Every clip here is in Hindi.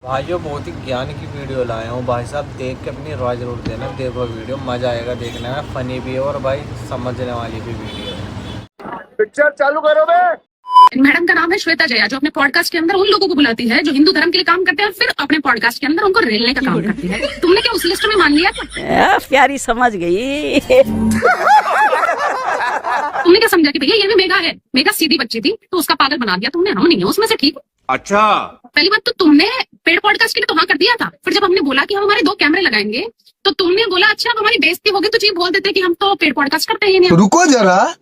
भाइयों बहुत ही ज्ञान की वीडियो लाए हूँ भाई साहब, देख के अपनी राय जरूर देना। देखो वीडियो मजा आएगा देखने में, फनी भी है और भाई समझने वाली भी वीडियो है। पिक्चर चालू करो बे। मैडम का नाम है श्वेता जया, जो अपने पॉडकास्ट के अंदर उन लोगों को बुलाती है जो हिंदू धर्म के लिए काम करते हैं, फिर अपने पॉडकास्ट के अंदर उनको रेलने का काम करती है। तुमने क्या उस लिस्ट में मान लिया क्या? प्यारी समझ गई। तुमने क्या समझा कि भैया ये भी मेगा है, मेगा सीधी बच्ची थी तो उसका पागल बना दिया तुमने, हम नहीं है उसमें से, ठीक? अच्छा, पहली बात तो तुमने पेड पॉडकास्ट के लिए तो हाँ कर दिया था, फिर जब हमने बोला कि हम हमारे 2 कैमरे लगाएंगे तो तुमने बोला अच्छा अब हमारी बेइज्जती होगी तो ये बोल देते कि हम तो पेड पॉडकास्ट करते हैं। नहीं, रुको जरा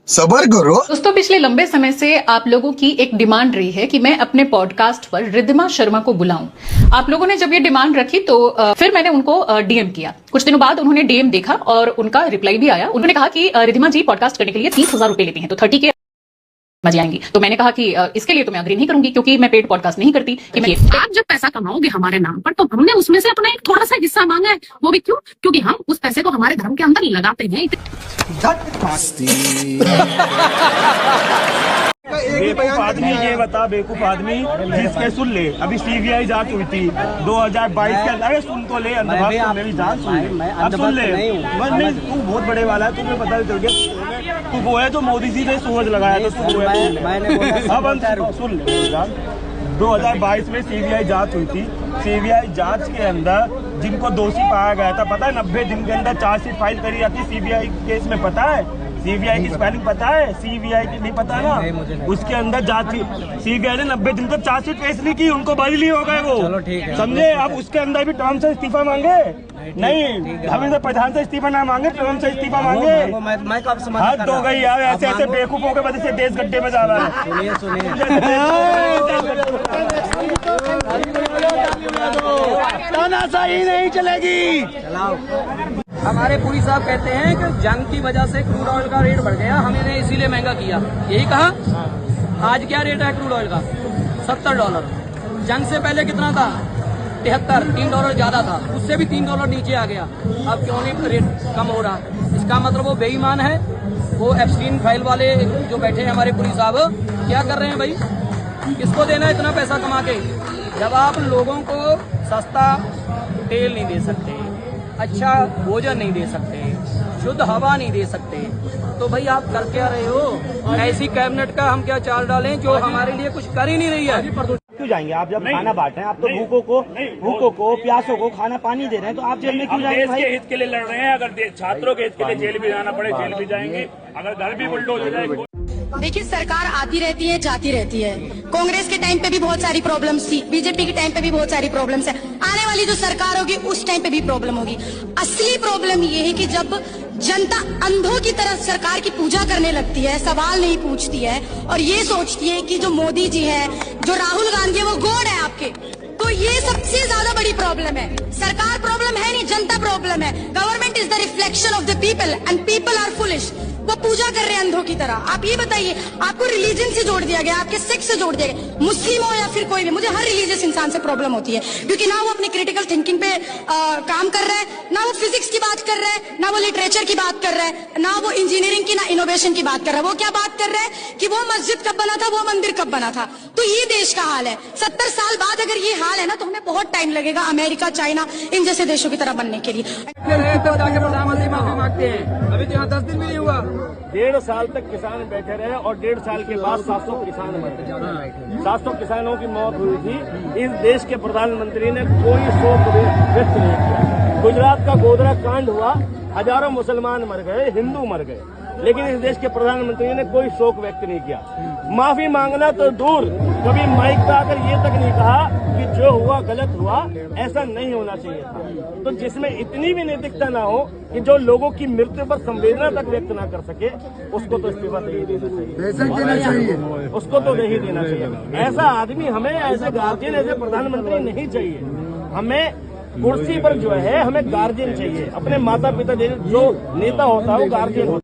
सबर करो। दोस्तों, पिछले लंबे समय से आप लोगों की एक डिमांड रही है कि मैं अपने पॉडकास्ट पर रिद्धिमा शर्मा को बुलाऊं। आप लोगों ने जब ये डिमांड रखी तो फिर मैंने उनको डीएम किया। कुछ दिनों बाद उन्होंने डीएम देखा और उनका रिप्लाई भी आया। उन्होंने कहा कि रिद्धिमा जी पॉडकास्ट करने के लिए 30,000 रुपए लेती हैं, तो 30 के मजे आएंगी। तो मैंने कहा कि इसके लिए तो मैं अग्री नहीं करूंगी क्योंकि मैं पेड पॉडकास्ट नहीं करती। कि मैं आप जब पैसा कमाओगे हमारे नाम पर तो हमने उसमें से अपना एक थोड़ा सा हिस्सा मांगा है, वो भी क्यों? क्योंकि हम उस पैसे को हमारे धर्म के अंदर लगाते हैं। बेवकूफ आदमी ये बता, बेवकूफ आदमी जिसके सुन ले, अभी सीबीआई जांच हुई थी 2022 के अंदर, सुन तो ले, मेरी जांच सुन ले, अब सुन ले। तू बहुत बड़े वाला है, तुम्हें पता चल गया। तू वो है जो मोदी जी ने सूरज लगाया था, तू वो है। अब सुन ले, 2022 में सीबीआई जांच हुई थी। सीबीआई जांच के अंदर जिनको दोषी पाया गया था, पता है 90 दिन के अंदर चार्जशीट फाइल करी जाती है सीबीआई केस में, पता है? सीबीआई की स्पेलिंग पता है? सीबीआई की नहीं पता ना? उसके अंदर जांच सीबीआई ने 90 दिन तक चार्जशीट पेश नहीं की, उनको बदली हो गए वो, समझे? अब उसके अंदर भी टर्म से इस्तीफा मांगे, नहीं हम इधर प्रधान से इस्तीफा ना मांगे, टर्म से इस्तीफा मांगे। हद हो गई यार, ऐसे ऐसे बेवकूफों के वजह से देश गड्ढे में जा रहा है। तानाशाही नहीं चलेगी। हमारे पुरी साहब कहते हैं कि जंग की वजह से क्रूड ऑयल का रेट बढ़ गया, हमने इसीलिए महंगा किया, यही कहा। आज क्या रेट है क्रूड ऑयल का? $70। जंग से पहले कितना था? 73, $3 ज्यादा था, उससे भी $3 नीचे आ गया। अब क्यों नहीं रेट कम हो रहा? इसका मतलब वो बेईमान है, वो एप्स्टीन फाइल वाले जो बैठे हैं हमारे पुरी साहब, क्या कर रहे हैं भाई? किसको देना इतना पैसा कमा के? जब आप लोगों को सस्ता तेल नहीं दे सकते, अच्छा भोजन नहीं दे सकते, शुद्ध हवा नहीं दे सकते, तो भाई आप कर क्या रहे हो? ऐसी कैबिनेट का हम क्या चाल डालें जो हमारे लिए कुछ कर ही नहीं रही है? क्यों जाएंगे आप? जब खाना बांट रहे हैं आप, तो भूखों को प्यासों को खाना पानी दे रहे हैं, तो आप जेल में क्यों जाएंगे? देश के हित के लिए लड़ रहे हैं, अगर छात्रों के हित के लिए जेल भी जाना पड़े जेल भी जाएंगे, अगर घर भी बुलडोज हो जाएंगे। देखिए, सरकार आती रहती है जाती रहती है। कांग्रेस के टाइम पे भी बहुत सारी प्रॉब्लम्स थी, बीजेपी के टाइम पे भी बहुत सारी प्रॉब्लम्स है, आने वाली जो सरकार होगी उस टाइम पे भी प्रॉब्लम होगी। असली प्रॉब्लम ये है कि जब जनता अंधों की तरह सरकार की पूजा करने लगती है, सवाल नहीं पूछती है और ये सोचती है कि जो मोदी जी है, जो राहुल गांधी है, वो गॉड है आपके, तो ये सबसे ज्यादा बड़ी प्रॉब्लम है। सरकार प्रॉब्लम है नहीं, जनता प्रॉब्लम है। Government is the reflection of the people and people are foolish. वो पूजा कर रहे हैं अंधों की तरह। आप ये बताइए, आपको रिलीजन से जोड़ दिया गया, आपके सेक्स से जोड़ दिया गया, मुस्लिम हो या फिर कोई भी। मुझे हर रिलीजियस इंसान से प्रॉब्लम होती है, क्योंकि ना वो अपनी क्रिटिकल थिंकिंग पे काम कर रहा है, ना वो फिजिक्स की बात कर रहा है, ना वो लिटरेचर की बात कर रहा है, ना वो इंजीनियरिंग की, ना इनोवेशन की बात कर रहा है। वो क्या बात कर रहा है कि वो मस्जिद कब बना था, वो मंदिर कब बना था। तो ये देश का हाल है। 70 साल बाद अगर ये हाल है ना, तो हमें बहुत टाइम लगेगा अमेरिका, चाइना, इन जैसे देशों की तरह बनने के लिए। प्रधानमंत्री माफी मांगते हैं, अभी तो 10 दिन भी नहीं हुआ। 1.5 साल तक किसान बैठे रहे और 1.5 साल के बाद 700 किसान मर गए। 700 किसानों की मौत हुई थी। इस देश के प्रधानमंत्री ने कोई शोक व्यक्त नहीं किया। गुजरात का गोधरा कांड हुआ, हजारों मुसलमान मर गए, हिंदू मर गए, लेकिन इस देश के प्रधानमंत्री ने कोई शोक व्यक्त नहीं किया। माफी मांगना तो दूर, कभी माइक पे आकर ये तक नहीं कहा कि जो हुआ गलत हुआ, ऐसा नहीं होना चाहिए था। तो जिसमें इतनी भी नैतिकता ना हो कि जो लोगों की मृत्यु पर संवेदना तक व्यक्त ना कर सके, उसको तो इस्तीफा नहीं देना चाहिए, उसको तो नहीं देना चाहिए। ऐसा आदमी हमें, ऐसे गार्जियन, ऐसे प्रधानमंत्री नहीं चाहिए। हमें कुर्सी पर जो है, हमें गार्जियन चाहिए। अपने माता पिता जो नेता होता है वो गार्जियन होता है।